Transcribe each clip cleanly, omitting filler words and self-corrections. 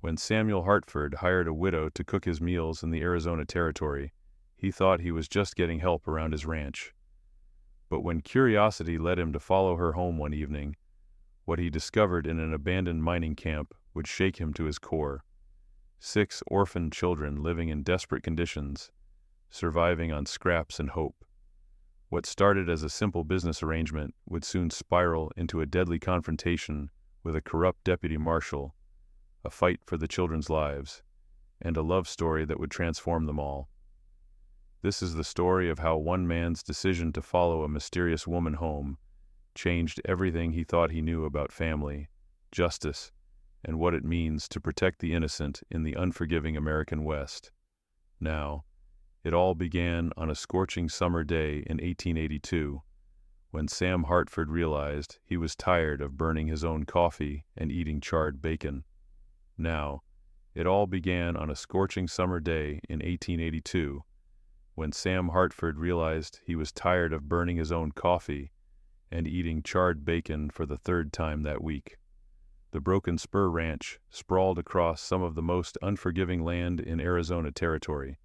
When Samuel Hartford hired a widow to cook his meals in the Arizona Territory, he thought he was just getting help around his ranch. But when curiosity led him to follow her home one evening, what he discovered in an abandoned mining camp would shake him to his core. 6 orphaned children living in desperate conditions, surviving on scraps and hope. What started as a simple business arrangement would soon spiral into a deadly confrontation with a corrupt deputy marshal, a fight for the children's lives, and a love story that would transform them all. This is the story of how one man's decision to follow a mysterious woman home changed everything he thought he knew about family, justice, and what it means to protect the innocent in the unforgiving American West. Now, it all began on a scorching summer day in 1882, when Sam Hartford realized he was tired of burning his own coffee and eating charred bacon. Now, it all began on a scorching summer day in 1882, when Sam Hartford realized he was tired of burning his own coffee and eating charred bacon for the 3rd time that week. The Broken Spur Ranch sprawled across some of the most unforgiving land in Arizona Territory,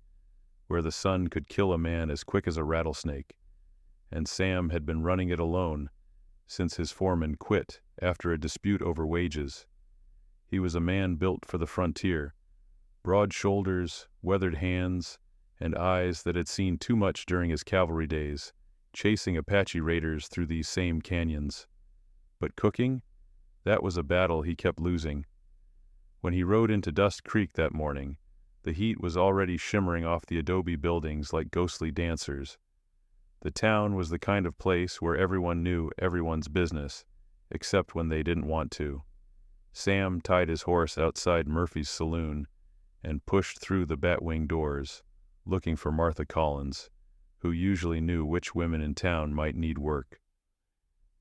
where the sun could kill a man as quick as a rattlesnake, and Sam had been running it alone since his foreman quit after a dispute over wages. He was a man built for the frontier, broad shoulders, weathered hands, and eyes that had seen too much during his cavalry days, chasing Apache raiders through these same canyons. But cooking? That was a battle he kept losing. When he rode into Dust Creek that morning, the heat was already shimmering off the adobe buildings like ghostly dancers. The town was the kind of place where everyone knew everyone's business, except when they didn't want to. Sam tied his horse outside Murphy's saloon and pushed through the batwing doors, looking for Martha Collins, who usually knew which women in town might need work.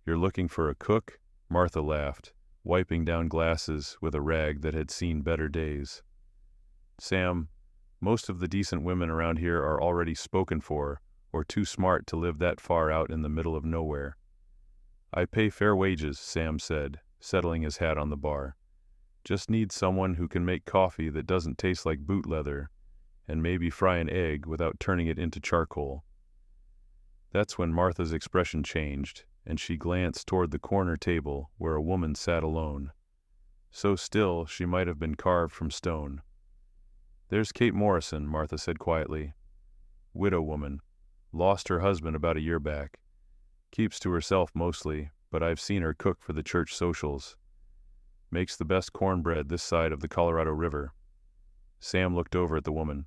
"You're looking for a cook?" Martha laughed, wiping down glasses with a rag that had seen better days. "Sam, most of the decent women around here are already spoken for or too smart to live that far out in the middle of nowhere." "I pay fair wages," Sam said, settling his hat on the bar. "Just need someone who can make coffee that doesn't taste like boot leather, and maybe fry an egg without turning it into charcoal." That's when Martha's expression changed, and she glanced toward the corner table where a woman sat alone. So still she might have been carved from stone. "There's Kate Morrison," Martha said quietly. "Widow woman. Lost her husband about a year back. Keeps to herself mostly, but I've seen her cook for the church socials. Makes the best cornbread this side of the Colorado River." Sam looked over at the woman.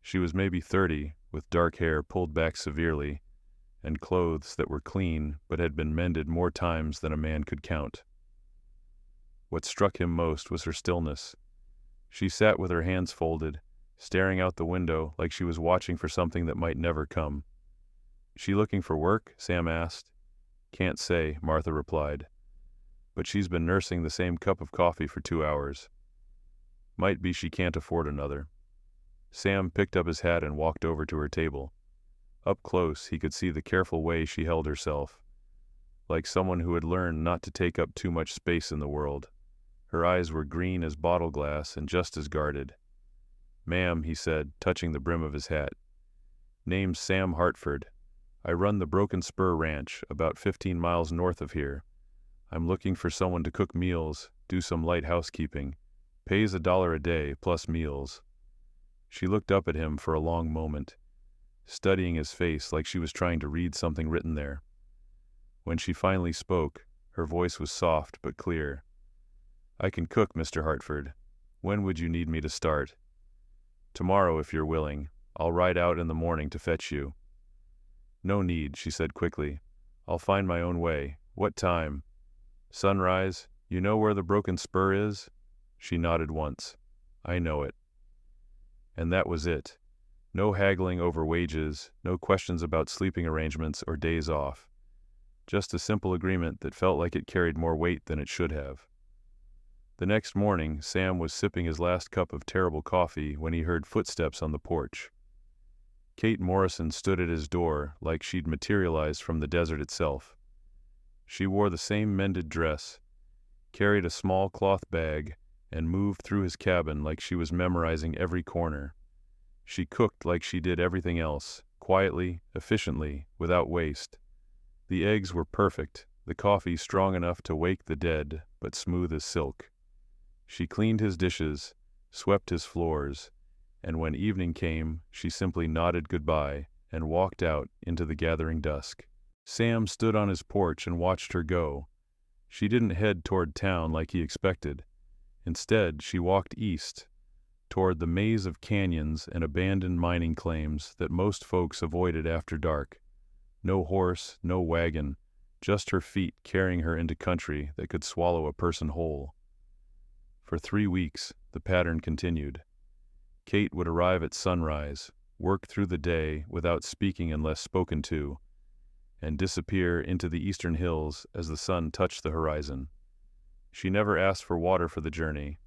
She was maybe 30, with dark hair pulled back severely, and clothes that were clean but had been mended more times than a man could count. What struck him most was her stillness. She sat with her hands folded, staring out the window like she was watching for something that might never come. "She looking for work?" Sam asked. "Can't say," Martha replied. "But she's been nursing the same cup of coffee for 2 hours. Might be she can't afford another." Sam picked up his hat and walked over to her table. Up close, he could see the careful way she held herself, like someone who had learned not to take up too much space in the world. Her eyes were green as bottle glass and just as guarded. "Ma'am," he said, touching the brim of his hat. "Name's Sam Hartford. I run the Broken Spur Ranch, about 15 miles north of here. I'm looking for someone to cook meals, do some light housekeeping. Pays $1 a day, plus meals." She looked up at him for a long moment, studying his face like she was trying to read something written there. When she finally spoke, her voice was soft but clear. "I can cook, Mr. Hartford. When would you need me to start?" "Tomorrow, if you're willing. I'll ride out in the morning to fetch you." "No need," she said quickly. "I'll find my own way. What time?" "Sunrise. You know where the Broken Spur is?" She nodded once. "I know it." And that was it. No haggling over wages, no questions about sleeping arrangements or days off. Just a simple agreement that felt like it carried more weight than it should have. The next morning, Sam was sipping his last cup of terrible coffee when he heard footsteps on the porch. Kate Morrison stood at his door like she'd materialized from the desert itself. She wore the same mended dress, carried a small cloth bag, and moved through his cabin like she was memorizing every corner. She cooked like she did everything else, quietly, efficiently, without waste. The eggs were perfect, the coffee strong enough to wake the dead, but smooth as silk. She cleaned his dishes, swept his floors, and when evening came, she simply nodded goodbye and walked out into the gathering dusk. Sam stood on his porch and watched her go. She didn't head toward town like he expected. Instead, she walked east, toward the maze of canyons and abandoned mining claims that most folks avoided after dark. No horse, no wagon, just her feet carrying her into country that could swallow a person whole. For 3 weeks, the pattern continued. Kate would arrive at sunrise, work through the day without speaking unless spoken to, and disappear into the eastern hills as the sun touched the horizon. She never asked for water for the journey,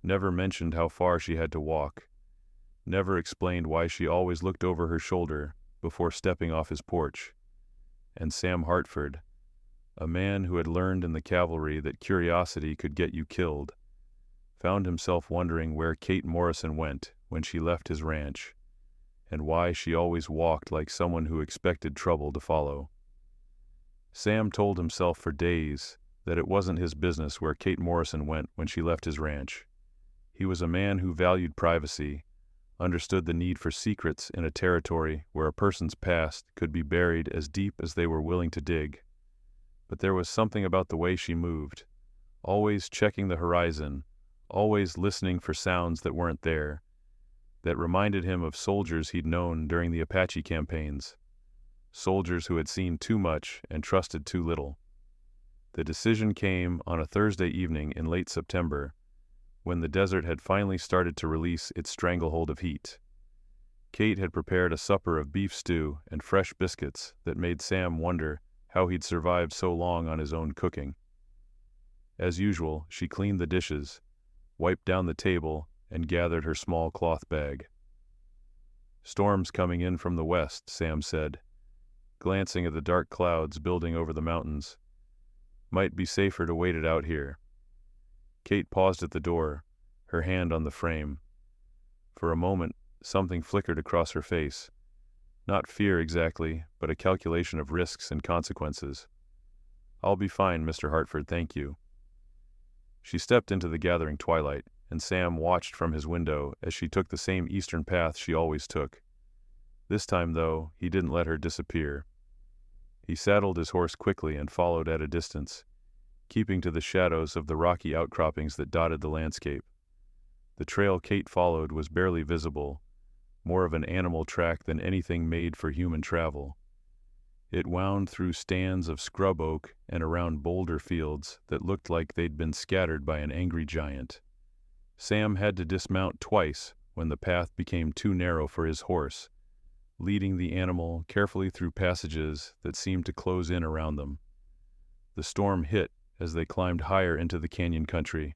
never mentioned how far she had to walk, never explained why she always looked over her shoulder before stepping off his porch. And Sam Hartford, a man who had learned in the cavalry that curiosity could get you killed, found himself wondering where Kate Morrison went when she left his ranch, and why she always walked like someone who expected trouble to follow. Sam told himself for days that it wasn't his business where Kate Morrison went when she left his ranch. He was a man who valued privacy, understood the need for secrets in a territory where a person's past could be buried as deep as they were willing to dig. But there was something about the way she moved, always checking the horizon, always listening for sounds that weren't there, that reminded him of soldiers he'd known during the Apache campaigns, soldiers who had seen too much and trusted too little. The decision came on a Thursday evening in late September, when the desert had finally started to release its stranglehold of heat. Kate had prepared a supper of beef stew and fresh biscuits that made Sam wonder how he'd survived so long on his own cooking. As usual, she cleaned the dishes, wiped down the table, and gathered her small cloth bag. "Storm's coming in from the west," Sam said, glancing at the dark clouds building over the mountains. "Might be safer to wait it out here." Kate paused at the door, her hand on the frame. For a moment, something flickered across her face. Not fear exactly, but a calculation of risks and consequences. "I'll be fine, Mr. Hartford, thank you." She stepped into the gathering twilight, and Sam watched from his window as she took the same eastern path she always took. This time, though, he didn't let her disappear. He saddled his horse quickly and followed at a distance, keeping to the shadows of the rocky outcroppings that dotted the landscape. The trail Kate followed was barely visible, more of an animal track than anything made for human travel. It wound through stands of scrub oak and around boulder fields that looked like they'd been scattered by an angry giant. Sam had to dismount twice when the path became too narrow for his horse, leading the animal carefully through passages that seemed to close in around them. The storm hit as they climbed higher into the canyon country.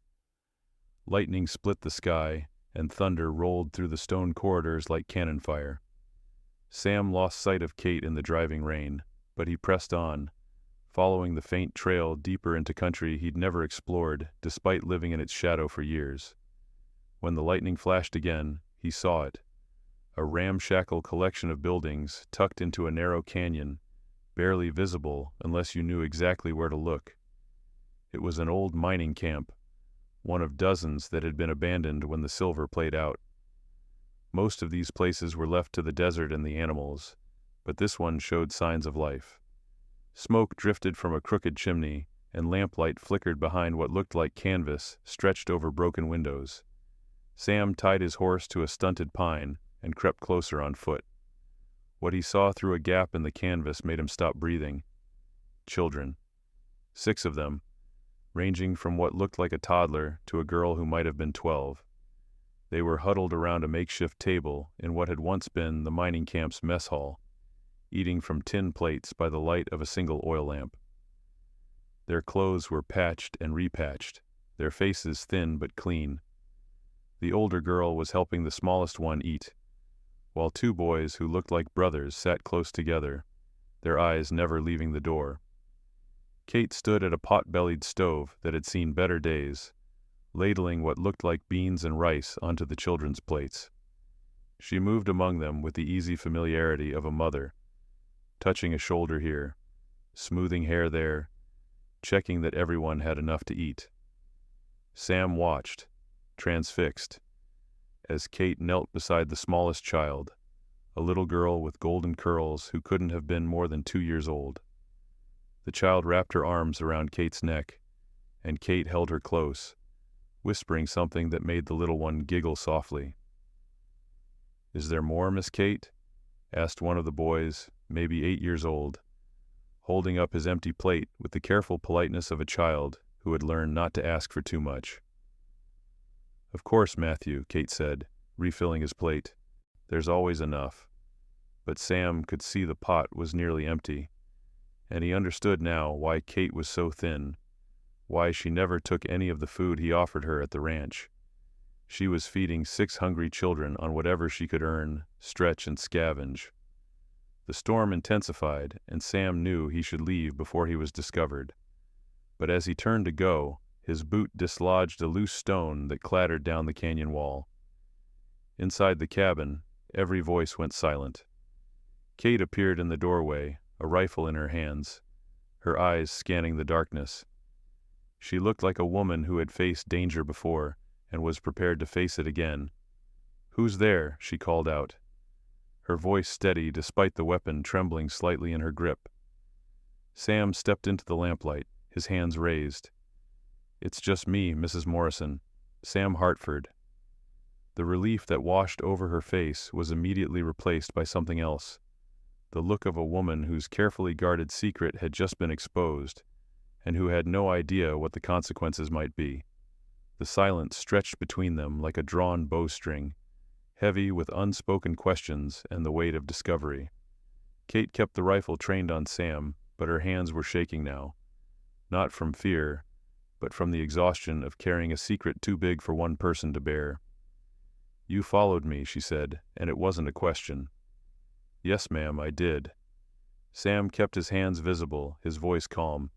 Lightning split the sky, and thunder rolled through the stone corridors like cannon fire. Sam lost sight of Kate in the driving rain, but he pressed on, following the faint trail deeper into country he'd never explored despite living in its shadow for years. When the lightning flashed again, he saw it, a ramshackle collection of buildings tucked into a narrow canyon, barely visible unless you knew exactly where to look. It was an old mining camp, one of dozens that had been abandoned when the silver played out. Most of these places were left to the desert and the animals, but this one showed signs of life. Smoke drifted from a crooked chimney, and lamplight flickered behind what looked like canvas stretched over broken windows. Sam tied his horse to a stunted pine and crept closer on foot. What he saw through a gap in the canvas made him stop breathing. Children. 6 of them, ranging from what looked like a toddler to a girl who might have been 12. They were huddled around a makeshift table in what had once been the mining camp's mess hall, eating from tin plates by the light of a single oil lamp. Their clothes were patched and repatched, their faces thin but clean. The older girl was helping the smallest one eat, while 2 boys who looked like brothers sat close together, their eyes never leaving the door. Kate stood at a pot-bellied stove that had seen better days, ladling what looked like beans and rice onto the children's plates. She moved among them with the easy familiarity of a mother, touching a shoulder here, smoothing hair there, checking that everyone had enough to eat. Sam watched, transfixed, as Kate knelt beside the smallest child, a little girl with golden curls who couldn't have been more than 2 years old. The child wrapped her arms around Kate's neck, and Kate held her close, whispering something that made the little one giggle softly. "Is there more, Miss Kate?" asked one of the boys, maybe 8 years old, holding up his empty plate with the careful politeness of a child who had learned not to ask for too much. "Of course, Matthew," Kate said, refilling his plate. "There's always enough." But Sam could see the pot was nearly empty, and he understood now why Kate was so thin, why she never took any of the food he offered her at the ranch. She was feeding 6 hungry children on whatever she could earn, stretch, and scavenge. The storm intensified, and Sam knew he should leave before he was discovered. But as he turned to go, his boot dislodged a loose stone that clattered down the canyon wall. Inside the cabin, every voice went silent. Kate appeared in the doorway, a rifle in her hands, her eyes scanning the darkness. She looked like a woman who had faced danger before and was prepared to face it again. "Who's there?" she called out, her voice steady despite the weapon trembling slightly in her grip. Sam stepped into the lamplight, his hands raised. "It's just me, Mrs. Morrison, Sam Hartford." The relief that washed over her face was immediately replaced by something else, the look of a woman whose carefully guarded secret had just been exposed, and who had no idea what the consequences might be. The silence stretched between them like a drawn bowstring, heavy with unspoken questions and the weight of discovery. Kate kept the rifle trained on Sam, but her hands were shaking now, not from fear, but from the exhaustion of carrying a secret too big for one person to bear. "You followed me," she said, "and it wasn't a question." "Yes, ma'am, I did." Sam kept his hands visible, his voice calm.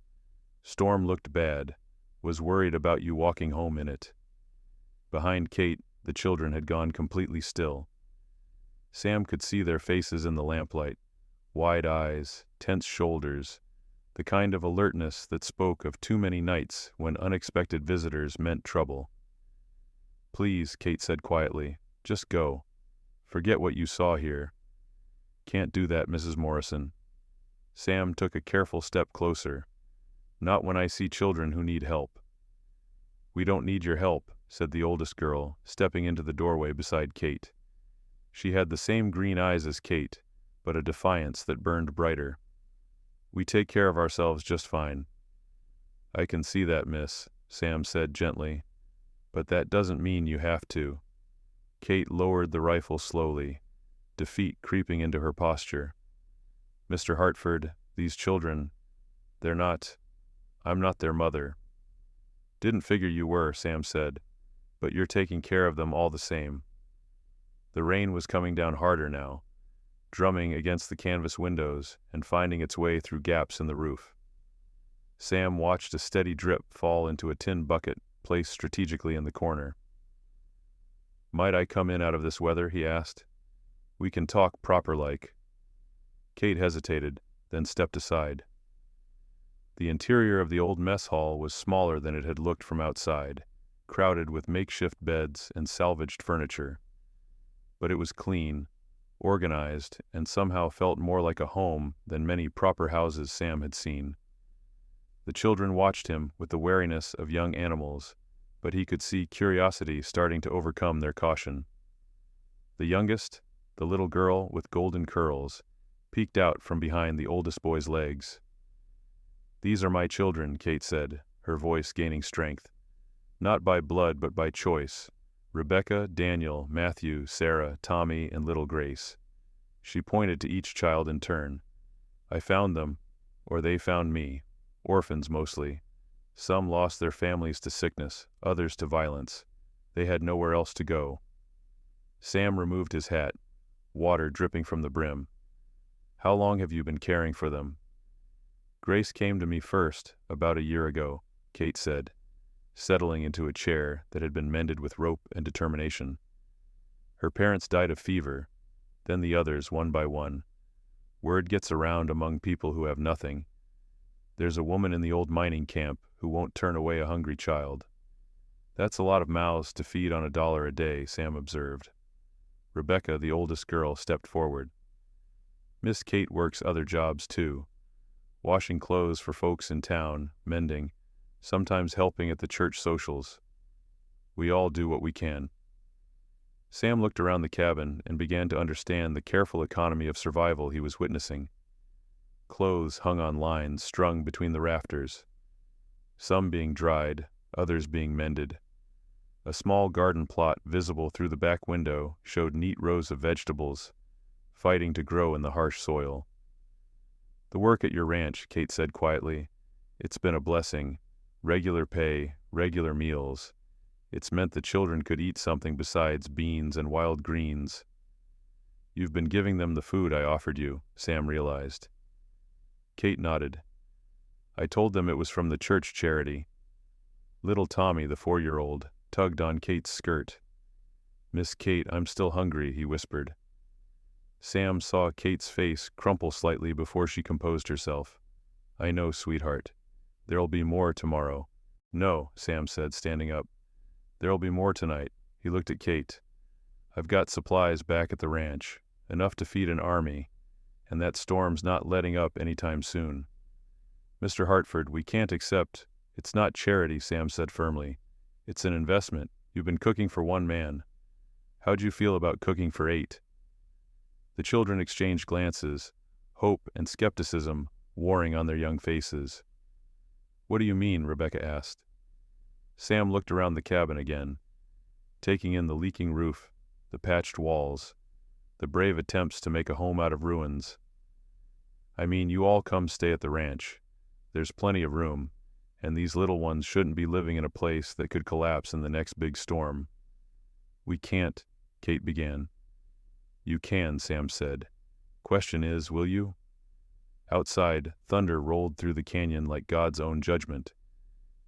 "Storm looked bad. Was worried about you walking home in it." Behind Kate, the children had gone completely still. Sam could see their faces in the lamplight, wide eyes, tense shoulders, the kind of alertness that spoke of too many nights when unexpected visitors meant trouble. "Please," Kate said quietly, "just go. Forget what you saw here." "Can't do that, Mrs. Morrison." Sam took a careful step closer. "Not when I see children who need help." "We don't need your help," said the oldest girl, stepping into the doorway beside Kate. She had the same green eyes as Kate, but a defiance that burned brighter. "We take care of ourselves just fine." "I can see that, miss," Sam said gently, "but that doesn't mean you have to." Kate lowered the rifle slowly, defeat creeping into her posture. "Mr. Hartford, these children, I'm not their mother." "Didn't figure you were," Sam said, "but you're taking care of them all the same." The rain was coming down harder now, drumming against the canvas windows and finding its way through gaps in the roof. Sam watched a steady drip fall into a tin bucket placed strategically in the corner. "Might I come in out of this weather?" he asked. "We can talk proper-like." Kate hesitated, then stepped aside. The interior of the old mess hall was smaller than it had looked from outside, crowded with makeshift beds and salvaged furniture. But it was clean, organized, and somehow felt more like a home than many proper houses Sam had seen. The children watched him with the wariness of young animals, but he could see curiosity starting to overcome their caution. The youngest, the little girl with golden curls, peeked out from behind the oldest boy's legs. "These are my children," Kate said, her voice gaining strength. "Not by blood, but by choice. Rebecca, Daniel, Matthew, Sarah, Tommy, and little Grace." She pointed to each child in turn. "I found them, or they found me. Orphans mostly. Some lost their families to sickness, others to violence. They had nowhere else to go." Sam removed his hat, water dripping from the brim. "How long have you been caring for them?" "Grace came to me first, about a year ago," Kate said. settling into a chair that had been mended with rope and determination. Her parents died of fever, then the others one by one. Word gets around among people who have nothing. There's a woman in the old mining camp who won't turn away a hungry child. That's a lot of mouths to feed on $1 a day, Sam observed. Rebecca, the oldest girl, stepped forward. Miss Kate works other jobs too. Washing clothes for folks in town, mending, sometimes helping at the church socials. We all do what we can. Sam looked around the cabin and began to understand the careful economy of survival he was witnessing. Clothes hung on lines strung between the rafters, some being dried, others being mended. A small garden plot visible through the back window showed neat rows of vegetables, fighting to grow in the harsh soil. "The work at your ranch," Kate said quietly. "It's been a blessing. Regular pay, regular meals. It's meant the children could eat something besides beans and wild greens." "You've been giving them the food I offered you," Sam realized. Kate nodded. "I told them it was from the church charity." Little Tommy, the 4-year-old, tugged on Kate's skirt. "Miss Kate, I'm still hungry," he whispered. Sam saw Kate's face crumple slightly before she composed herself. "I know, sweetheart. There'll be more tomorrow." "No," Sam said, standing up. "There'll be more tonight." He looked at Kate. "I've got supplies back at the ranch, enough to feed an army, and that storm's not letting up anytime soon." "Mr. Hartford, we can't accept—" "It's not charity," Sam said firmly. "It's an investment. You've been cooking for one man. How'd you feel about cooking for 8? The children exchanged glances, hope and skepticism warring on their young faces. "What do you mean?" Rebecca asked. Sam looked around the cabin again, taking in the leaking roof, the patched walls, the brave attempts to make a home out of ruins. "I mean, you all come stay at the ranch. There's plenty of room, and these little ones shouldn't be living in a place that could collapse in the next big storm." "We can't," Kate began. "You can," Sam said. "Question is, will you?" Outside, thunder rolled through the canyon like God's own judgment,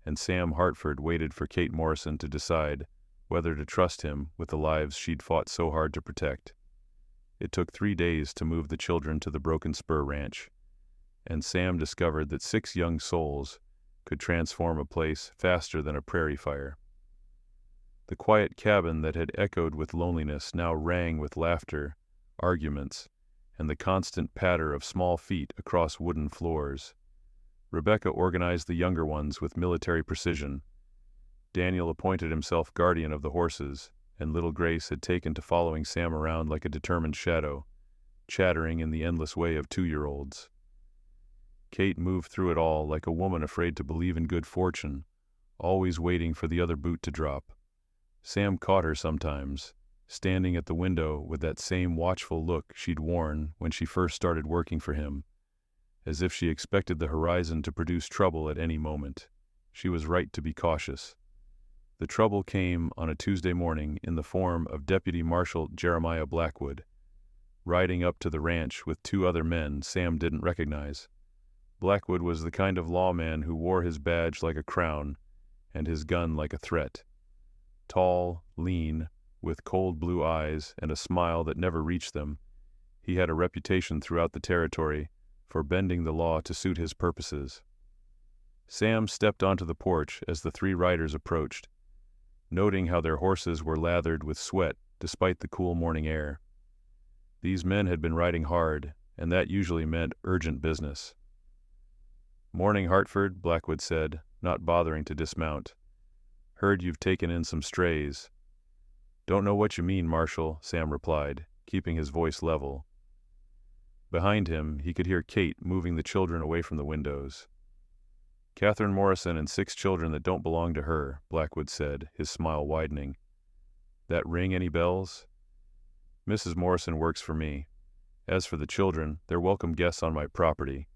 and Sam Hartford waited for Kate Morrison to decide whether to trust him with the lives she'd fought so hard to protect. It took 3 days to move the children to the Broken Spur Ranch, and Sam discovered that 6 young souls could transform a place faster than a prairie fire. The quiet cabin that had echoed with loneliness now rang with laughter, arguments, and the constant patter of small feet across wooden floors. Rebecca organized the younger ones with military precision. Daniel appointed himself guardian of the horses, and little Grace had taken to following Sam around like a determined shadow, chattering in the endless way of 2-year-olds. Kate moved through it all like a woman afraid to believe in good fortune, always waiting for the other boot to drop. Sam caught her sometimes, standing at the window with that same watchful look she'd worn when she first started working for him, as if she expected the horizon to produce trouble at any moment. She was right to be cautious. The trouble came on a Tuesday morning in the form of Deputy Marshal Jeremiah Blackwood, riding up to the ranch with 2 other men Sam didn't recognize. Blackwood was the kind of lawman who wore his badge like a crown and his gun like a threat. Tall, lean, with cold blue eyes and a smile that never reached them, he had a reputation throughout the territory for bending the law to suit his purposes. Sam stepped onto the porch as the 3 riders approached, noting how their horses were lathered with sweat despite the cool morning air. These men had been riding hard, and that usually meant urgent business. "Morning, Hartford," Blackwood said, not bothering to dismount. "Heard you've taken in some strays." "Don't know what you mean, Marshal," Sam replied, keeping his voice level. Behind him, he could hear Kate moving the children away from the windows. "Catherine Morrison and 6 children that don't belong to her," Blackwood said, his smile widening. "That ring any bells?" "Mrs. Morrison works for me. As for the children, they're welcome guests on my property."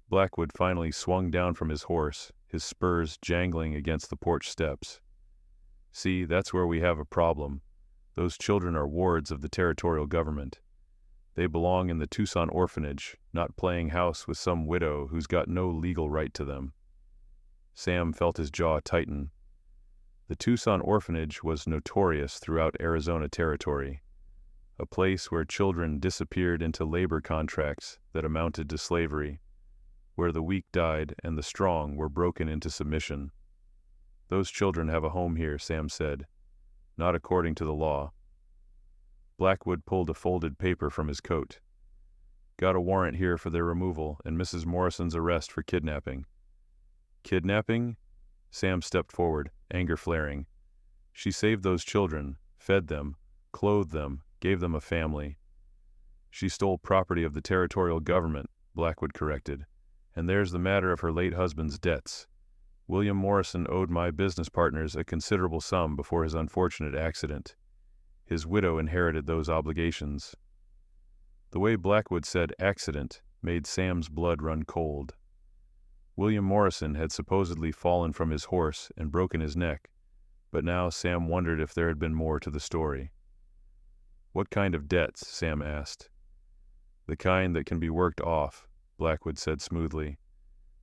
Blackwood finally swung down from his horse, his spurs jangling against the porch steps. "See, that's where we have a problem. Those children are wards of the territorial government. They belong in the Tucson orphanage, not playing house with some widow who's got no legal right to them." Sam felt his jaw tighten. The Tucson orphanage was notorious throughout Arizona territory, a place where children disappeared into labor contracts that amounted to slavery, where the weak died and the strong were broken into submission. "Those children have a home here," Sam said. "Not according to the law." Blackwood pulled a folded paper from his coat. "Got a warrant here for their removal and Mrs. Morrison's arrest for kidnapping." "Kidnapping?" Sam stepped forward, anger flaring. "She saved those children, fed them, clothed them, gave them a family." "She stole property of the territorial government," Blackwood corrected. "And there's the matter of her late husband's debts. William Morrison owed my business partners a considerable sum before his unfortunate accident. His widow inherited those obligations." The way Blackwood said "accident" made Sam's blood run cold. William Morrison had supposedly fallen from his horse and broken his neck, but now Sam wondered if there had been more to the story. "What kind of debts?" Sam asked. "The kind that can be worked off," Blackwood said smoothly.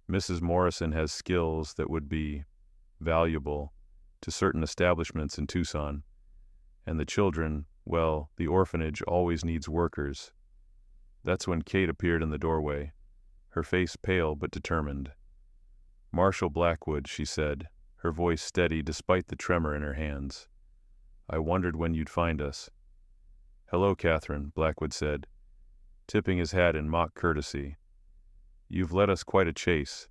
"Mrs. Morrison has skills that would be valuable to certain establishments in Tucson. And the children, well, the orphanage always needs workers." That's when Kate appeared in the doorway, her face pale but determined. "Marshal Blackwood," she said, her voice steady despite the tremor in her hands. "I wondered when you'd find us." "Hello, Catherine," Blackwood said, tipping his hat in mock courtesy. "You've led us quite a chase,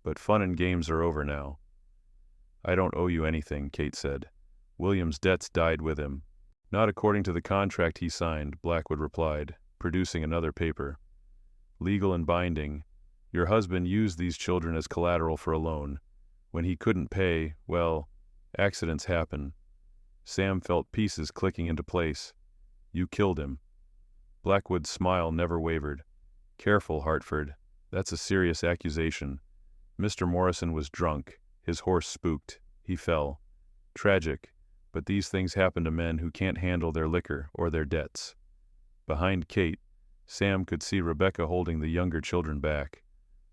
but fun and games are over now." "I don't owe you anything," Kate said. "William's debts died with him." "Not according to the contract he signed," Blackwood replied, producing another paper. "Legal and binding. Your husband used these children as collateral for a loan. When he couldn't pay, well, accidents happen." Sam felt pieces clicking into place. "You killed him." Blackwood's smile never wavered. "Careful, Hartford. That's a serious accusation. Mr. Morrison was drunk. His horse spooked. He fell. Tragic, but these things happen to men who can't handle their liquor or their debts." Behind Kate, Sam could see Rebecca holding the younger children back,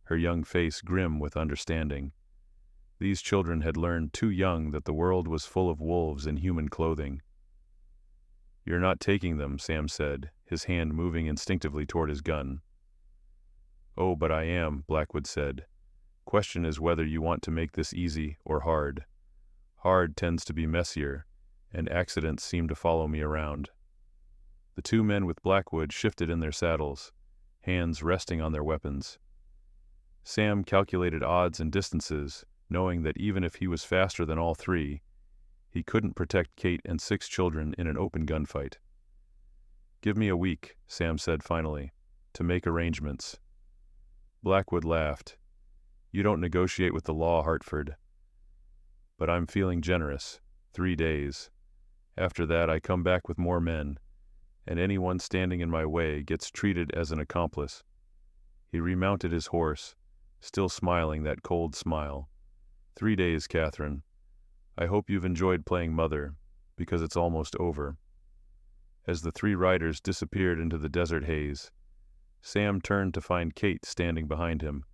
her young face grim with understanding. These children had learned too young that the world was full of wolves in human clothing. "You're not taking them," Sam said, his hand moving instinctively toward his gun. "Oh, but I am," Blackwood said. "Question is whether you want to make this easy or hard. Hard tends to be messier, and accidents seem to follow me around." The two men with Blackwood shifted in their saddles, hands resting on their weapons. Sam calculated odds and distances, knowing that even if he was faster than all three, he couldn't protect Kate and 6 children in an open gunfight. "Give me a week," Sam said finally, "to make arrangements." Blackwood laughed. "You don't negotiate with the law, Hartford." "But I'm feeling generous. 3 days. After that I come back with more men, and anyone standing in my way gets treated as an accomplice." He remounted his horse, still smiling that cold smile. 3 days, Catherine. I hope you've enjoyed playing mother, because it's almost over." As the 3 riders disappeared into the desert haze, Sam turned to find Kate standing behind him,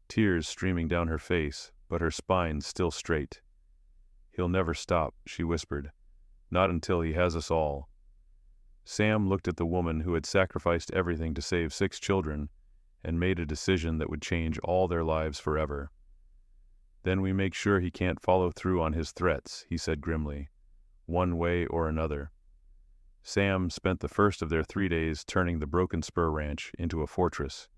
tears streaming down her face, but her spine still straight. "He'll never stop," she whispered. "Not until he has us all." Sam looked at the woman who had sacrificed everything to save 6 children and made a decision that would change all their lives forever. "Then we make sure he can't follow through on his threats," he said grimly, "one way or another." Sam spent the first of their 3 days turning the Broken Spur Ranch into a fortress.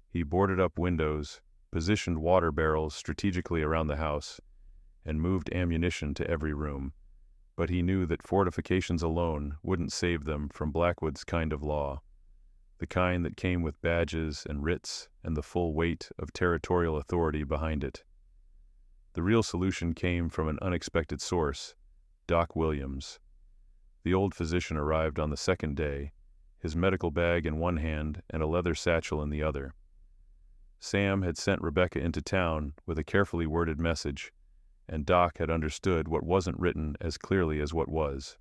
He boarded up windows, positioned water barrels strategically around the house, and moved ammunition to every room. But he knew that fortifications alone wouldn't save them from Blackwood's kind of law, the kind that came with badges and writs and the full weight of territorial authority behind it. The real solution came from an unexpected source, Doc Williams. The old physician arrived on the 2nd day, his medical bag in one hand and a leather satchel in the other. Sam had sent Rebecca into town with a carefully worded message, and Doc had understood what wasn't written as clearly as what was.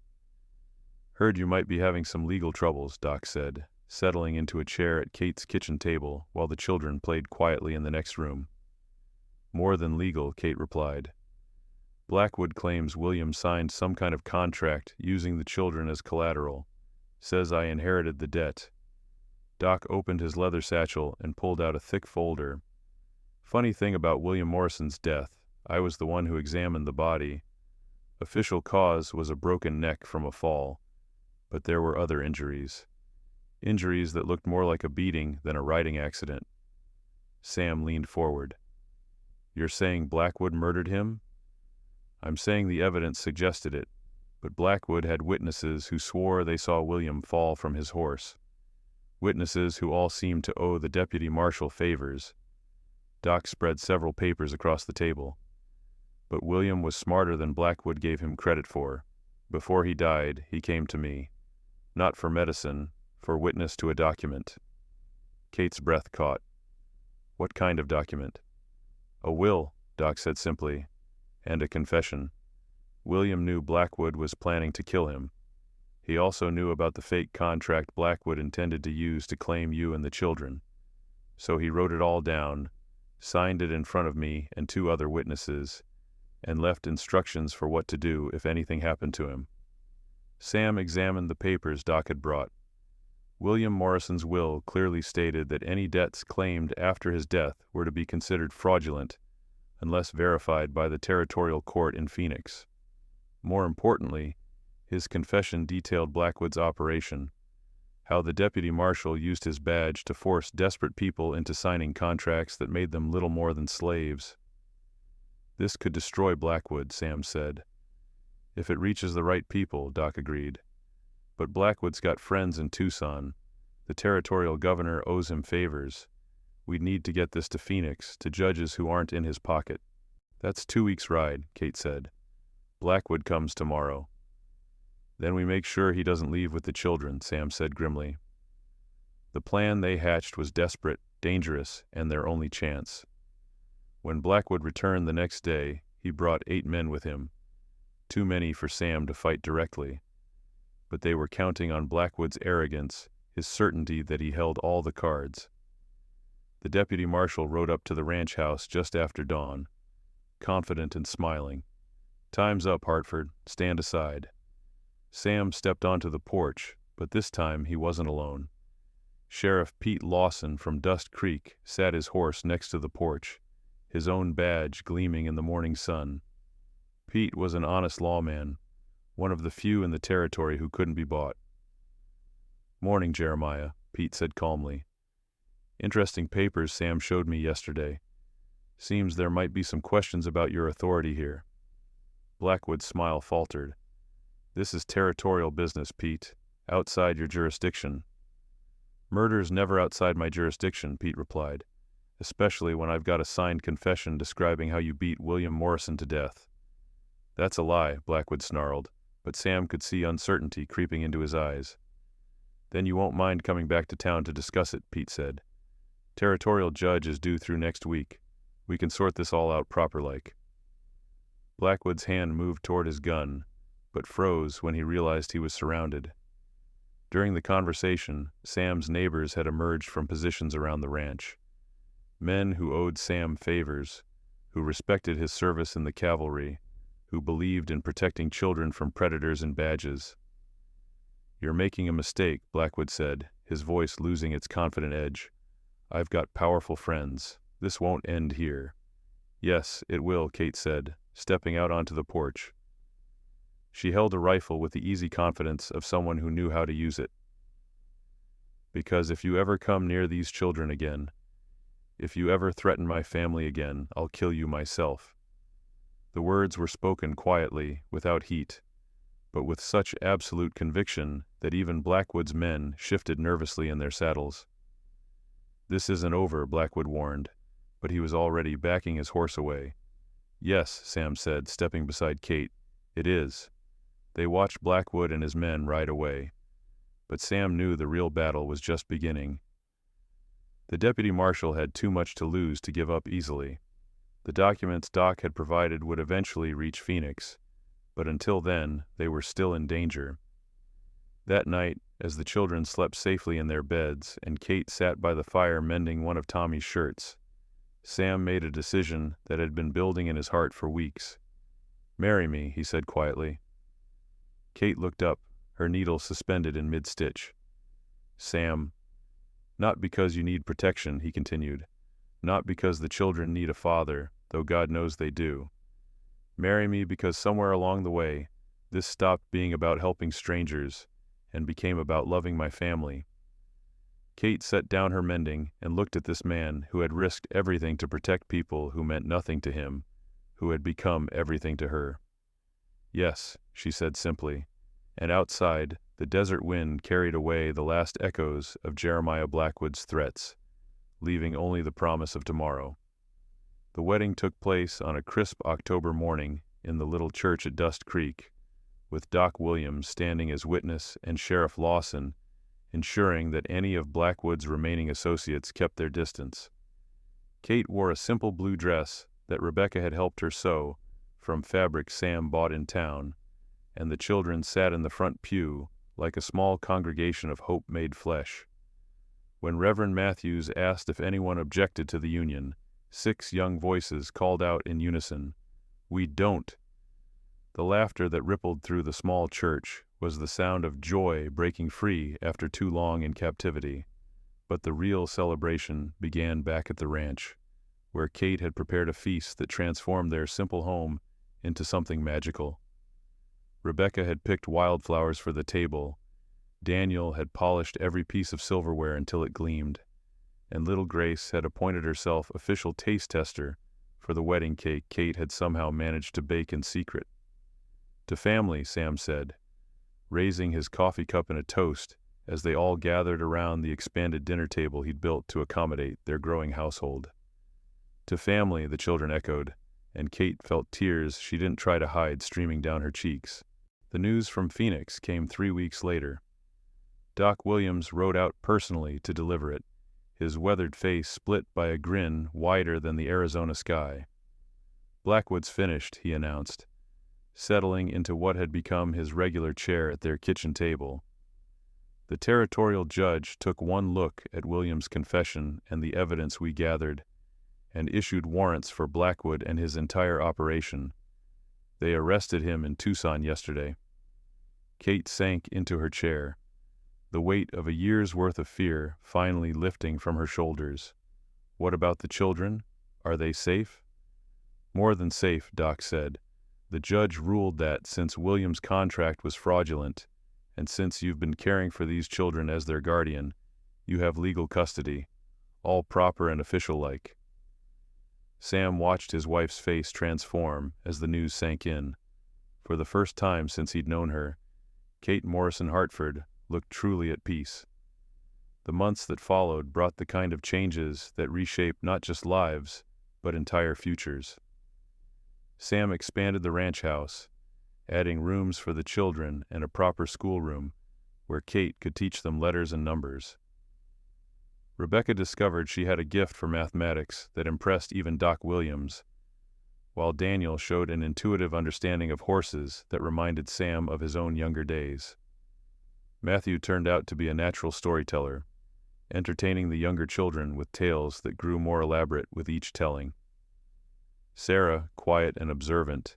"Heard you might be having some legal troubles," Doc said, settling into a chair at Kate's kitchen table while the children played quietly in the next room. More than legal, Kate replied. Blackwood claims William signed some kind of contract using the children as collateral. Says I inherited the debt. Doc opened his leather satchel and pulled out a thick folder. Funny thing about William Morrison's death, I was the one who examined the body. Official cause was a broken neck from a fall, but there were other injuries. Injuries that looked more like a beating than a riding accident. Sam leaned forward. You're saying Blackwood murdered him? I'm saying the evidence suggested it, but Blackwood had witnesses who swore they saw William fall from his horse. Witnesses who all seemed to owe the deputy marshal favors. Doc spread several papers across the table. But William was smarter than Blackwood gave him credit for. Before he died, he came to me. Not for medicine, for witness to a document. Kate's breath caught. What kind of document? A will, Doc said simply, and a confession. William knew Blackwood was planning to kill him. He also knew about the fake contract Blackwood intended to use to claim you and the children. So he wrote it all down, signed it in front of me and 2 other witnesses, and left instructions for what to do if anything happened to him. Sam examined the papers Doc had brought. William Morrison's will clearly stated that any debts claimed after his death were to be considered fraudulent unless verified by the territorial court in Phoenix. More importantly, his confession detailed Blackwood's operation, how the deputy marshal used his badge to force desperate people into signing contracts that made them little more than slaves. This could destroy Blackwood, Sam said. If it reaches the right people, Doc agreed. But Blackwood's got friends in Tucson. The territorial governor owes him favors. We'd need to get this to Phoenix, to judges who aren't in his pocket. That's 2 weeks' ride, Kate said. Blackwood comes tomorrow. Then we make sure he doesn't leave with the children, Sam said grimly. The plan they hatched was desperate, dangerous, and their only chance. When Blackwood returned the next day, he brought 8 men with him. Too many for Sam to fight directly. But they were counting on Blackwood's arrogance, his certainty that he held all the cards. The deputy marshal rode up to the ranch house just after dawn, confident and smiling. Time's up, Hartford. Stand aside. Sam stepped onto the porch, but this time he wasn't alone. Sheriff Pete Lawson from Dust Creek sat his horse next to the porch, his own badge gleaming in the morning sun. Pete was an honest lawman, one of the few in the territory who couldn't be bought. Morning, Jeremiah, Pete said calmly. Interesting papers Sam showed me yesterday. Seems there might be some questions about your authority here. Blackwood's smile faltered. This is territorial business, Pete, outside your jurisdiction. Murder's never outside my jurisdiction, Pete replied, especially when I've got a signed confession describing how you beat William Morrison to death. That's a lie, Blackwood snarled, but Sam could see uncertainty creeping into his eyes. Then you won't mind coming back to town to discuss it, Pete said. Territorial judge is due through next week. We can sort this all out proper-like. Blackwood's hand moved toward his gun, but froze when he realized he was surrounded. During the conversation, Sam's neighbors had emerged from positions around the ranch. Men who owed Sam favors, who respected his service in the cavalry, who believed in protecting children from predators and badges. You're making a mistake, Blackwood said, his voice losing its confident edge. I've got powerful friends. This won't end here. Yes, it will, Kate said, stepping out onto the porch. She held a rifle with the easy confidence of someone who knew how to use it. Because if you ever come near these children again, if you ever threaten my family again, I'll kill you myself. The words were spoken quietly, without heat, but with such absolute conviction that even Blackwood's men shifted nervously in their saddles. This isn't over, Blackwood warned, but he was already backing his horse away. Yes, Sam said, stepping beside Kate, it is. They watched Blackwood and his men ride away, but Sam knew the real battle was just beginning. The deputy marshal had too much to lose to give up easily. The documents Doc had provided would eventually reach Phoenix, but until then, they were still in danger. That night, as the children slept safely in their beds and Kate sat by the fire mending one of Tommy's shirts, Sam made a decision that had been building in his heart for weeks. "Marry me," he said quietly. Kate looked up, her needle suspended in mid-stitch. "Sam, not because you need protection," he continued. "Not because the children need a father, though God knows they do. Marry me because somewhere along the way, this stopped being about helping strangers and became about loving my family." Kate set down her mending and looked at this man who had risked everything to protect people who meant nothing to him, who had become everything to her. "Yes," she said simply, and outside, the desert wind carried away the last echoes of Jeremiah Blackwood's threats, leaving only the promise of tomorrow. The wedding took place on a crisp October morning in the little church at Dust Creek, with Doc Williams standing as witness and Sheriff Lawson ensuring that any of Blackwood's remaining associates kept their distance. Kate wore a simple blue dress that Rebecca had helped her sew from fabric Sam bought in town, and the children sat in the front pew like a small congregation of hope made flesh. When Reverend Matthews asked if anyone objected to the union, 6 young voices called out in unison, "We don't." The laughter that rippled through the small church was the sound of joy breaking free after too long in captivity. But the real celebration began back at the ranch, where Kate had prepared a feast that transformed their simple home into something magical. Rebecca had picked wildflowers for the table, Daniel had polished every piece of silverware until it gleamed, and little Grace had appointed herself official taste tester for the wedding cake Kate had somehow managed to bake in secret. "To family," Sam said, raising his coffee cup in a toast as they all gathered around the expanded dinner table he'd built to accommodate their growing household. "To family," the children echoed, and Kate felt tears she didn't try to hide streaming down her cheeks. The news from Phoenix came 3 weeks later. Doc Williams rode out personally to deliver it, his weathered face split by a grin wider than the Arizona sky. "Blackwood's finished," he announced, settling into what had become his regular chair at their kitchen table. The territorial judge took one look at Williams' confession and the evidence we gathered, and issued warrants for Blackwood and his entire operation. They arrested him in Tucson yesterday. Kate sank into her chair, the weight of a year's worth of fear finally lifting from her shoulders. "What about the children? Are they safe?" "More than safe," Doc said. "The judge ruled that since Williams' contract was fraudulent, and since you've been caring for these children as their guardian, you have legal custody, all proper and official-like." Sam watched his wife's face transform as the news sank in. For the first time since he'd known her, Kate Morrison Hartford looked truly at peace. The months that followed brought the kind of changes that reshape not just lives, but entire futures. Sam expanded the ranch house, adding rooms for the children and a proper schoolroom where Kate could teach them letters and numbers. Rebecca discovered she had a gift for mathematics that impressed even Doc Williams, while Daniel showed an intuitive understanding of horses that reminded Sam of his own younger days. Matthew turned out to be a natural storyteller, entertaining the younger children with tales that grew more elaborate with each telling. Sarah, quiet and observant,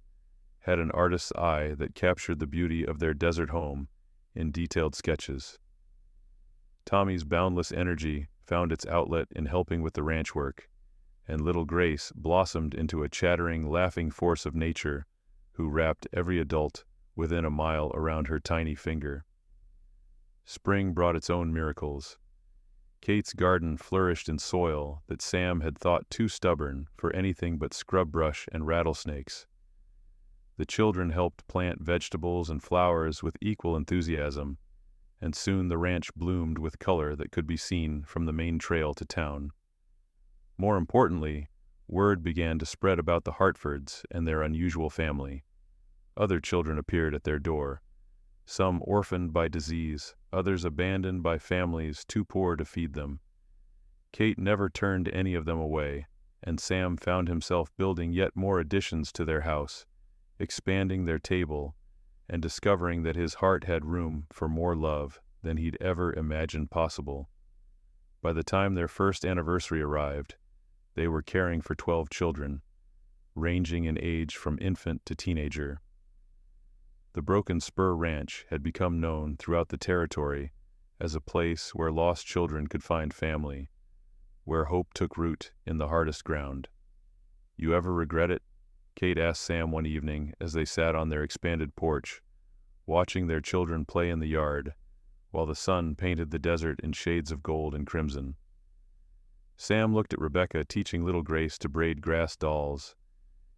had an artist's eye that captured the beauty of their desert home in detailed sketches. Tommy's boundless energy found its outlet in helping with the ranch work, and little Grace blossomed into a chattering, laughing force of nature who wrapped every adult within a mile around her tiny finger. Spring brought its own miracles. Kate's garden flourished in soil that Sam had thought too stubborn for anything but scrub brush and rattlesnakes. The children helped plant vegetables and flowers with equal enthusiasm, and soon the ranch bloomed with color that could be seen from the main trail to town. More importantly, word began to spread about the Hartfords and their unusual family. Other children appeared at their door, some orphaned by disease, others abandoned by families too poor to feed them. Kate never turned any of them away, and Sam found himself building yet more additions to their house, expanding their table, and discovering that his heart had room for more love than he'd ever imagined possible. By the time their first anniversary arrived, They were caring for 12 children, ranging in age from infant to teenager. The Broken Spur Ranch had become known throughout the territory as a place where lost children could find family, where hope took root in the hardest ground. "You ever regret it?" Kate asked Sam one evening as they sat on their expanded porch, watching their children play in the yard, while the sun painted the desert in shades of gold and crimson. Sam looked at Rebecca teaching little Grace to braid grass dolls,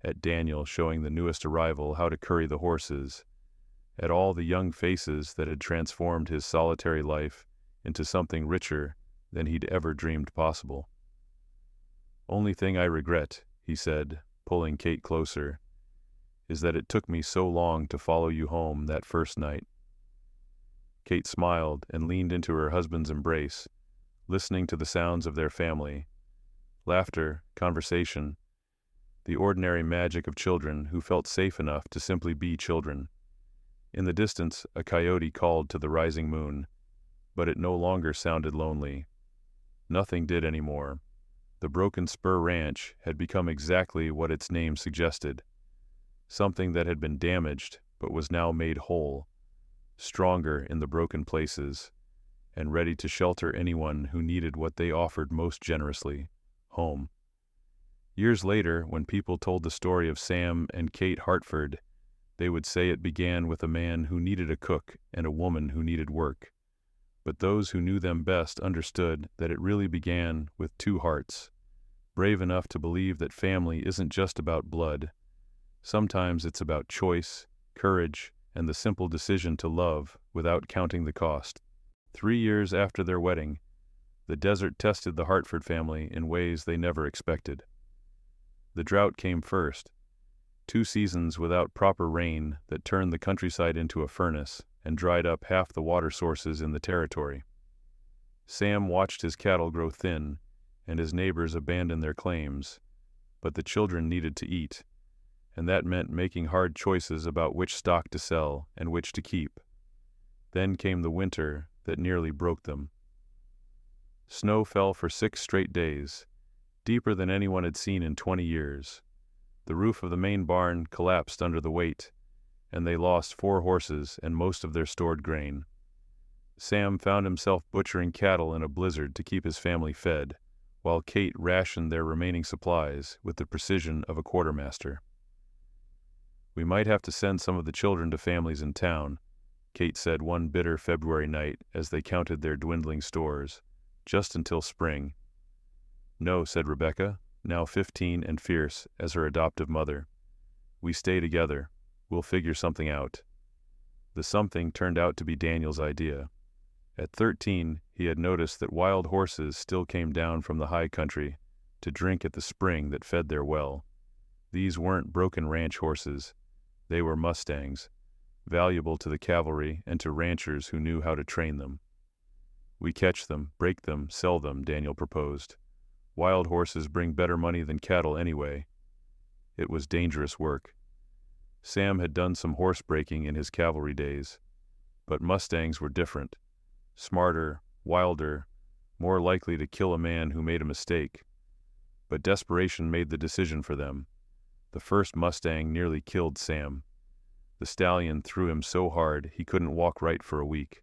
at Daniel showing the newest arrival how to curry the horses, at all the young faces that had transformed his solitary life into something richer than he'd ever dreamed possible. "Only thing I regret," he said, pulling Kate closer, "is that it took me so long to follow you home that first night." Kate smiled and leaned into her husband's embrace, listening to the sounds of their family. Laughter, conversation, the ordinary magic of children who felt safe enough to simply be children. In the distance, a coyote called to the rising moon, but it no longer sounded lonely. Nothing did anymore. The Broken Spur Ranch had become exactly what its name suggested. Something that had been damaged, but was now made whole, stronger in the broken places, and ready to shelter anyone who needed what they offered most generously: home. Years later, when people told the story of Sam and Kate Hartford, they would say it began with a man who needed a cook and a woman who needed work. But those who knew them best understood that it really began with two hearts, brave enough to believe that family isn't just about blood. Sometimes it's about choice, courage, and the simple decision to love without counting the cost. 3 years after their wedding, the desert tested the Hartford family in ways they never expected. The drought came first, 2 seasons without proper rain that turned the countryside into a furnace and dried up half the water sources in the territory. Sam watched his cattle grow thin and his neighbors abandon their claims, but the children needed to eat, and that meant making hard choices about which stock to sell and which to keep. Then came the winter that nearly broke them. Snow fell for 6 straight days, deeper than anyone had seen in 20 years. The roof of the main barn collapsed under the weight, and they lost 4 horses and most of their stored grain. Sam found himself butchering cattle in a blizzard to keep his family fed, while Kate rationed their remaining supplies with the precision of a quartermaster. "We might have to send some of the children to families in town," Kate said one bitter February night as they counted their dwindling stores, "just until spring." "No," said Rebecca, now 15 and fierce as her adoptive mother. "We stay together. We'll figure something out." The something turned out to be Daniel's idea. At 13, he had noticed that wild horses still came down from the high country to drink at the spring that fed their well. These weren't broken ranch horses. They were mustangs, valuable to the cavalry and to ranchers who knew how to train them. "We catch them, break them, sell them," Daniel proposed. "Wild horses bring better money than cattle anyway." It was dangerous work. Sam had done some horse breaking in his cavalry days, but mustangs were different. Smarter, wilder, more likely to kill a man who made a mistake. But desperation made the decision for them. The first mustang nearly killed Sam. The stallion threw him so hard he couldn't walk right for a week.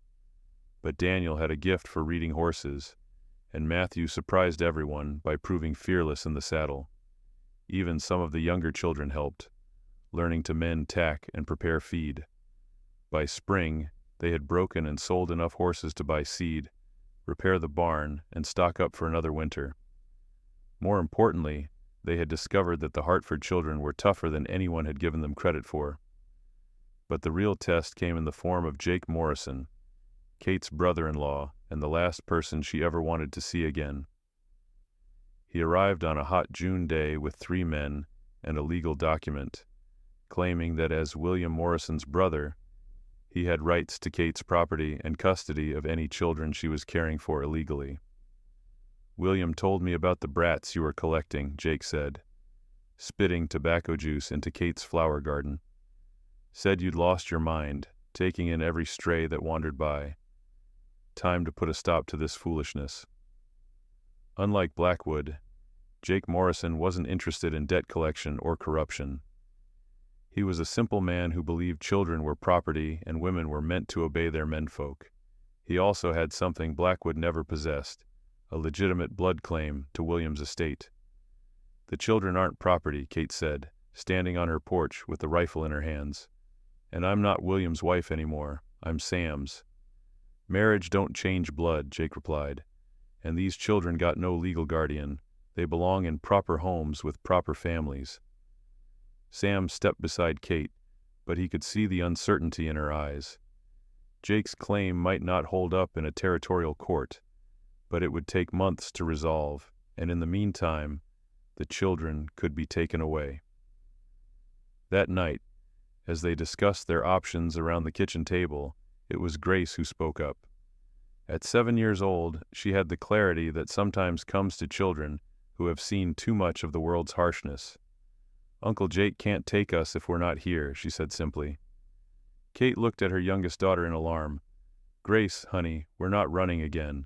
But Daniel had a gift for reading horses, and Matthew surprised everyone by proving fearless in the saddle. Even some of the younger children helped, learning to mend tack and prepare feed. By spring, they had broken and sold enough horses to buy seed, repair the barn, and stock up for another winter. More importantly, they had discovered that the Hartford children were tougher than anyone had given them credit for. But the real test came in the form of Jake Morrison, Kate's brother-in-law and the last person she ever wanted to see again. He arrived on a hot June day with 3 men and a legal document, claiming that as William Morrison's brother, he had rights to Kate's property and custody of any children she was caring for illegally. "William told me about the brats you were collecting," Jake said, spitting tobacco juice into Kate's flower garden. "Said you'd lost your mind, taking in every stray that wandered by. Time to put a stop to this foolishness." Unlike Blackwood, Jake Morrison wasn't interested in debt collection or corruption. He was a simple man who believed children were property and women were meant to obey their menfolk. He also had something Blackwood never possessed, a legitimate blood claim to William's estate. "The children aren't property," Kate said, standing on her porch with the rifle in her hands. "And I'm not William's wife anymore. I'm Sam's." "Marriage don't change blood," Jake replied. "And these children got no legal guardian. They belong in proper homes with proper families." Sam stepped beside Kate, but he could see the uncertainty in her eyes. Jake's claim might not hold up in a territorial court, but it would take months to resolve, and in the meantime, the children could be taken away. That night, as they discussed their options around the kitchen table, it was Grace who spoke up. At 7 years old, she had the clarity that sometimes comes to children who have seen too much of the world's harshness. "Uncle Jake can't take us if we're not here," she said simply. Kate looked at her youngest daughter in alarm. "Grace, honey, we're not running again."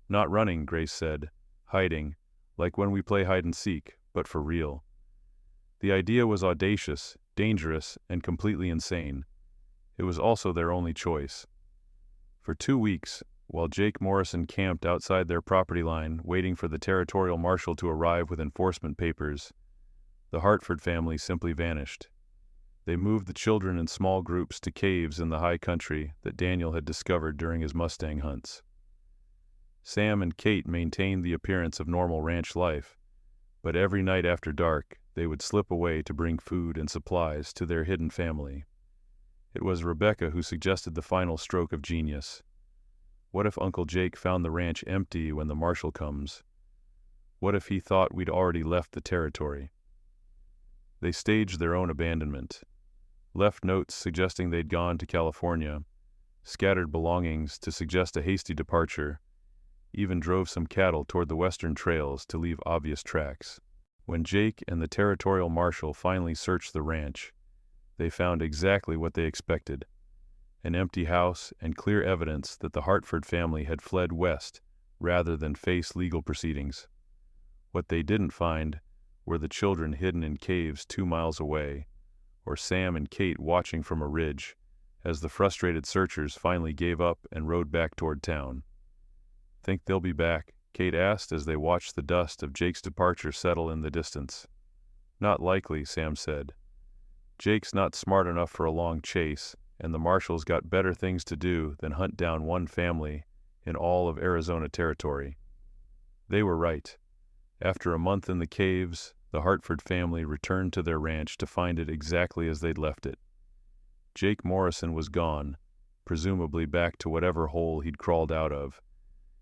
"Not running," Grace said. "Hiding, like when we play hide and seek, but for real." The idea was audacious, dangerous, and completely insane. It was also their only choice. For 2 weeks, while Jake Morrison camped outside their property line waiting for the territorial marshal to arrive with enforcement papers, the Hartford family simply vanished. They moved the children in small groups to caves in the high country that Daniel had discovered during his Mustang hunts. Sam and Kate maintained the appearance of normal ranch life, but every night after dark, they would slip away to bring food and supplies to their hidden family. It was Rebecca who suggested the final stroke of genius. What if Uncle Jake found the ranch empty when the marshal comes? What if he thought we'd already left the territory? They staged their own abandonment, left notes suggesting they'd gone to California, scattered belongings to suggest a hasty departure, even drove some cattle toward the western trails to leave obvious tracks. When Jake and the territorial marshal finally searched the ranch, they found exactly what they expected: an empty house and clear evidence that the Hartford family had fled west rather than face legal proceedings. What they didn't find were the children hidden in caves 2 miles away, or Sam and Kate watching from a ridge as the frustrated searchers finally gave up and rode back toward town. "Think they'll be back?" Kate asked as they watched the dust of Jake's departure settle in the distance. "Not likely," Sam said. "Jake's not smart enough for a long chase, and the marshals got better things to do than hunt down one family in all of Arizona territory." They were right. After a month in the caves, the Hartford family returned to their ranch to find it exactly as they'd left it. Jake Morrison was gone, presumably back to whatever hole he'd crawled out of,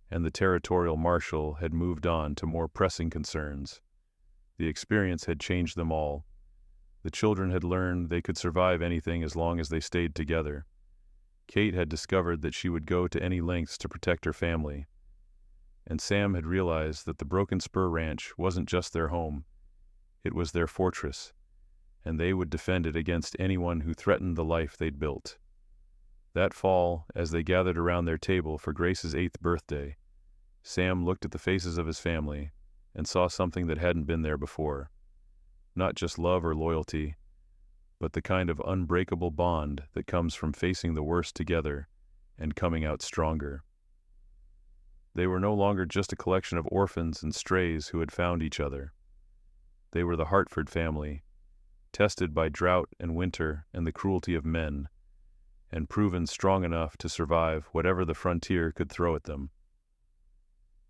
and the territorial marshal had moved on to more pressing concerns. The experience had changed them all. The children had learned they could survive anything as long as they stayed together. Kate had discovered that she would go to any lengths to protect her family. And Sam had realized that the Broken Spur Ranch wasn't just their home. It was their fortress, and they would defend it against anyone who threatened the life they'd built. That fall, as they gathered around their table for Grace's 8th birthday, Sam looked at the faces of his family and saw something that hadn't been there before. Not just love or loyalty, but the kind of unbreakable bond that comes from facing the worst together and coming out stronger. They were no longer just a collection of orphans and strays who had found each other. They were the Hartford family, tested by drought and winter and the cruelty of men, and proven strong enough to survive whatever the frontier could throw at them.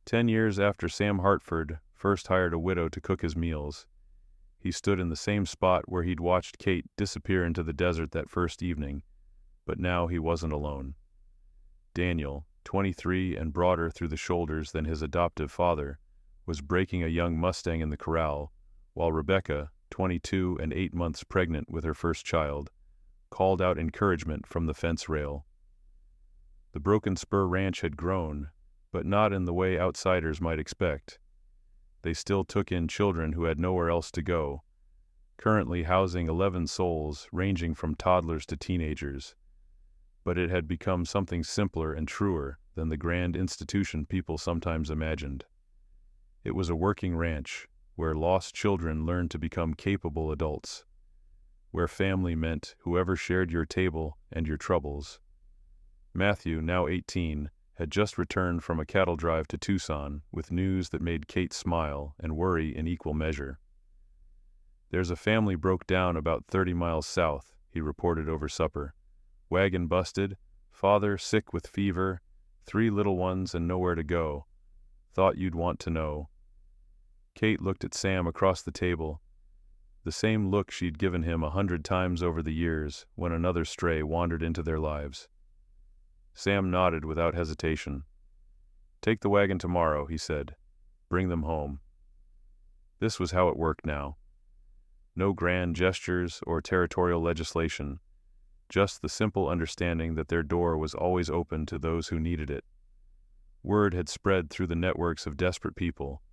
10 years after Sam Hartford first hired a widow to cook his meals, he stood in the same spot where he'd watched Kate disappear into the desert that first evening, but now he wasn't alone. Daniel, 23 and broader through the shoulders than his adoptive father, was breaking a young Mustang in the corral, while Rebecca, 22 and 8 months pregnant with her first child, called out encouragement from the fence rail. The Broken Spur Ranch had grown, but not in the way outsiders might expect. They still took in children who had nowhere else to go, currently housing 11 souls ranging from toddlers to teenagers. But it had become something simpler and truer than the grand institution people sometimes imagined. It was a working ranch, where lost children learned to become capable adults, where family meant whoever shared your table and your troubles. Matthew, now 18, had just returned from a cattle drive to Tucson with news that made Kate smile and worry in equal measure. "There's a family broke down about 30 miles south," he reported over supper. "Wagon busted, father sick with fever, 3 little ones and nowhere to go. Thought you'd want to know." Kate looked at Sam across the table, the same look she'd given him 100 times over the years when another stray wandered into their lives. Sam nodded without hesitation. "Take the wagon tomorrow," he said. "Bring them home." This was how it worked now. No grand gestures or territorial legislation, just the simple understanding that their door was always open to those who needed it. Word had spread through the networks of desperate people.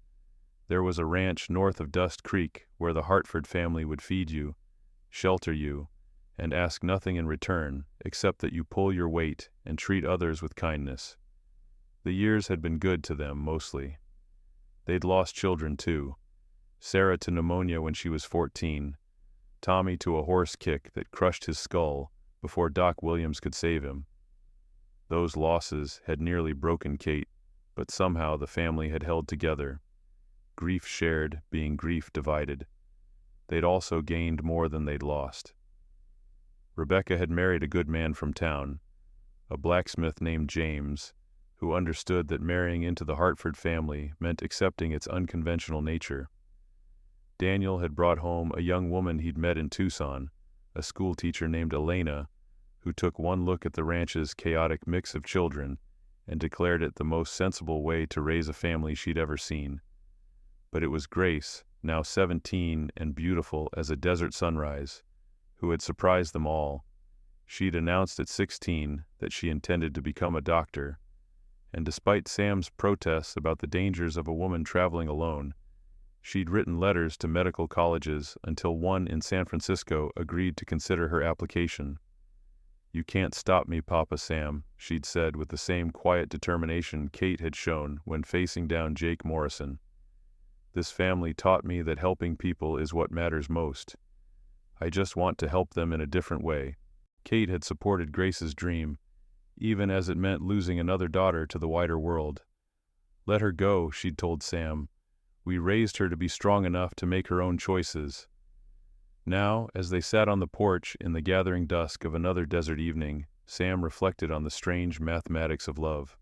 There was a ranch north of Dust Creek where the Hartford family would feed you, shelter you, and ask nothing in return except that you pull your weight and treat others with kindness. The years had been good to them, mostly. They'd lost children, too. Sarah to pneumonia when she was 14, Tommy to a horse kick that crushed his skull before Doc Williams could save him. Those losses had nearly broken Kate, but somehow the family had held together. Grief shared being grief divided. They'd also gained more than they'd lost. Rebecca had married a good man from town, a blacksmith named James, who understood that marrying into the Hartford family meant accepting its unconventional nature. Daniel had brought home a young woman he'd met in Tucson, a schoolteacher named Elena, who took one look at the ranch's chaotic mix of children and declared it the most sensible way to raise a family she'd ever seen. But it was Grace, now 17 and beautiful as a desert sunrise, who had surprised them all. She'd announced at 16 that she intended to become a doctor, and despite Sam's protests about the dangers of a woman traveling alone, she'd written letters to medical colleges until one in San Francisco agreed to consider her application. "You can't stop me, Papa Sam," she'd said with the same quiet determination Kate had shown when facing down Jake Morrison. "This family taught me that helping people is what matters most. I just want to help them in a different way." Kate had supported Grace's dream, even as it meant losing another daughter to the wider world. "Let her go," she'd told Sam. "We raised her to be strong enough to make her own choices." Now, as they sat on the porch in the gathering dusk of another desert evening, Sam reflected on the strange mathematics of love.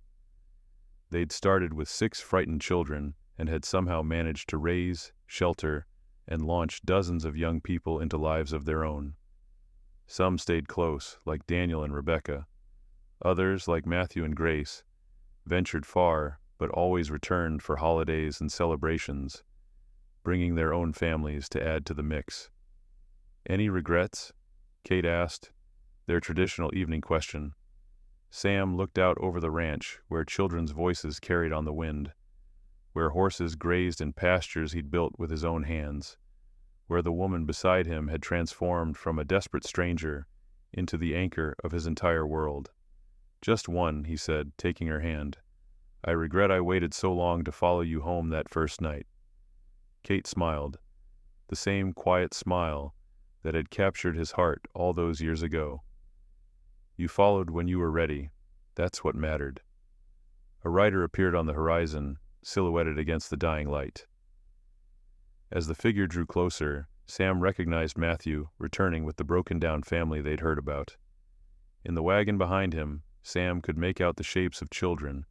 They'd started with 6 frightened children and had somehow managed to raise, shelter, and launch dozens of young people into lives of their own. Some stayed close, like Daniel and Rebecca. Others, like Matthew and Grace, ventured far but always returned for holidays and celebrations, bringing their own families to add to the mix. "Any regrets?" Kate asked, their traditional evening question. Sam looked out over the ranch, where children's voices carried on the wind, where horses grazed in pastures he'd built with his own hands, where the woman beside him had transformed from a desperate stranger into the anchor of his entire world. "Just one," he said, taking her hand. "I regret I waited so long to follow you home that first night." Kate smiled, the same quiet smile that had captured his heart all those years ago. "You followed when you were ready. That's what mattered." A rider appeared on the horizon, silhouetted against the dying light. As the figure drew closer, Sam recognized Matthew, returning with the broken-down family they'd heard about. In the wagon behind him, Sam could make out the shapes of children,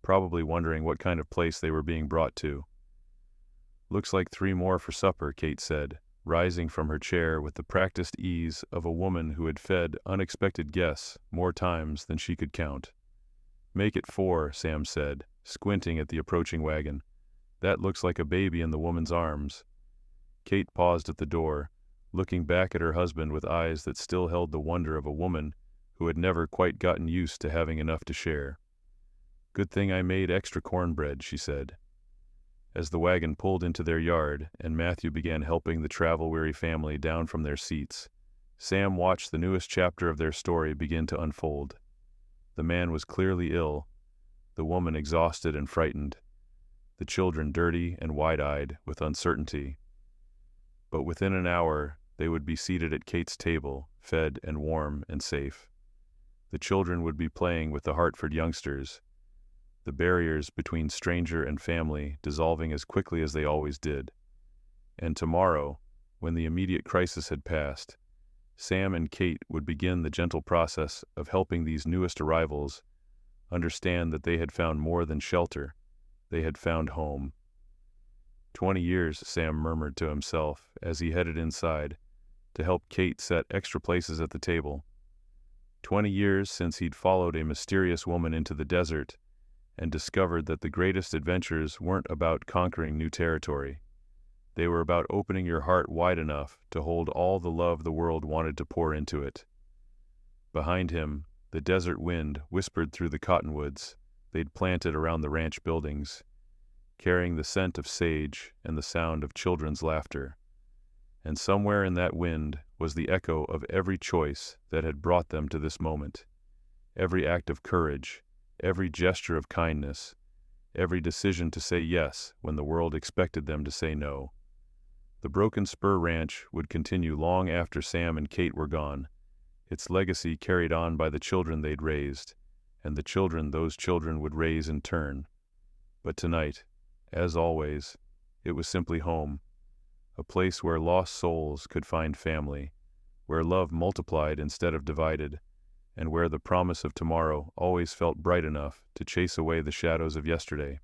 probably wondering what kind of place they were being brought to. "Looks like 3 more for supper," Kate said, rising from her chair with the practiced ease of a woman who had fed unexpected guests more times than she could count. "Make it 4, Sam said, squinting at the approaching wagon. "That looks like a baby in the woman's arms." Kate paused at the door, looking back at her husband with eyes that still held the wonder of a woman who had never quite gotten used to having enough to share. "Good thing I made extra cornbread," she said. As the wagon pulled into their yard and Matthew began helping the travel-weary family down from their seats, Sam watched the newest chapter of their story begin to unfold. The man was clearly ill, the woman exhausted and frightened. the children dirty and wide-eyed with uncertainty. But within an hour, they would be seated at Kate's table, fed and warm and safe. The children would be playing with the Hartford youngsters, the barriers between stranger and family dissolving as quickly as they always did. And tomorrow, when the immediate crisis had passed, Sam and Kate would begin the gentle process of helping these newest arrivals understand that they had found more than shelter. They had found home. 20 years, Sam murmured to himself as he headed inside to help Kate set extra places at the table. 20 years since he'd followed a mysterious woman into the desert and discovered that the greatest adventures weren't about conquering new territory. They were about opening your heart wide enough to hold all the love the world wanted to pour into it. Behind him, the desert wind whispered through the cottonwoods they'd planted around the ranch buildings, carrying the scent of sage and the sound of children's laughter. And somewhere in that wind was the echo of every choice that had brought them to this moment, every act of courage, every gesture of kindness, every decision to say yes when the world expected them to say no. The Broken Spur Ranch would continue long after Sam and Kate were gone, its legacy carried on by the children they'd raised, and the children those children would raise in turn. But tonight, as always, it was simply home, a place where lost souls could find family, where love multiplied instead of divided, and where the promise of tomorrow always felt bright enough to chase away the shadows of yesterday.